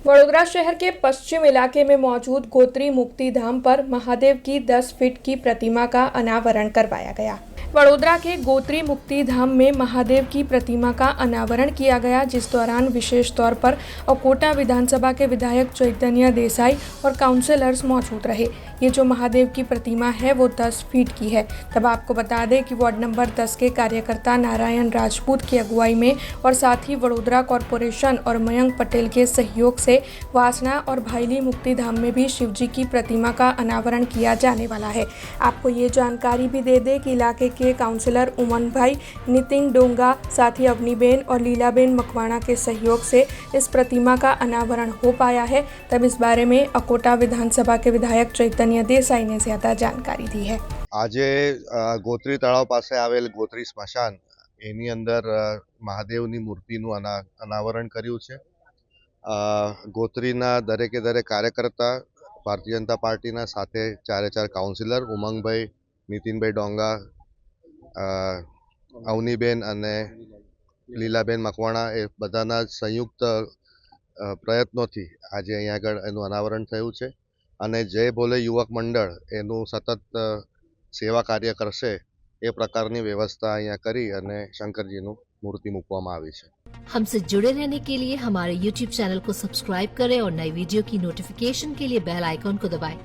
वडोदरा शहर के पश्चिम इलाके में मौजूद गोत्री मुक्ति धाम पर महादेव की 10 फीट की प्रतिमा का अनावरण करवाया गया। वडोदरा के गोत्री मुक्ति धाम में महादेव की प्रतिमा का अनावरण किया गया, जिस दौरान विशेष तौर पर अकोटा विधानसभा के विधायक चैतन्य देसाई और काउंसिलर्स मौजूद रहे। ये जो महादेव की प्रतिमा है वो 10 फीट की है। तब आपको बता दें कि वार्ड नंबर 10 के कार्यकर्ता नारायण राजपूत की अगुवाई में और साथ ही वडोदरा कॉरपोरेशन और मयंक पटेल के सहयोग से वासना और भाईली मुक्ति धाम में भी शिवजी की प्रतिमा का अनावरण किया जाने वाला है। आपको ये जानकारी भी दे दें कि इलाके के काउंसिलर उमन भाई, नितिन डोंगा, साथ ही अवनीबेन और लीलाबेन मकवाणा के सहयोग से इस प्रतिमा का अनावरण हो पाया है। तब इस बारे में अकोटा विधानसभा के विधायक चैतन्य देसाई ने ज्यादा जानकारी दी है। आज गोत्री तलाव पास आवेल गोत्री स्मशान एनी अंदर महादेवनी मूर्तिનું अनावरण કર્યું છે। ગોત્રીના દરેકે દરેક કાર્યકર્તા, ભારતીય જનતા પાર્ટીના સાથે ચારે ચાર કાઉન્સિલર ઉમંગભાઈ, નીતિનભાઈ ડોંગા, અવનીબેન અને લીલાબેન મકવાણા એ બધાના સંયુક્ત પ્રયત્નોથી આજે અહીંયા આગળ એનું અનાવરણ થયું છે અને જય ભોલે યુવક મંડળ એનું સતત સેવા કાર્ય કરશે એ પ્રકારની વ્યવસ્થા અહીંયા કરી અને શંકરજીનું મૂર્તિ મૂકવામાં આવી છે। हमसे जुड़े रहने के लिए हमारे YouTube चैनल को सब्सक्राइब करें और नई वीडियो की नोटिफिकेशन के लिए बेल आइकॉन को दबाएं।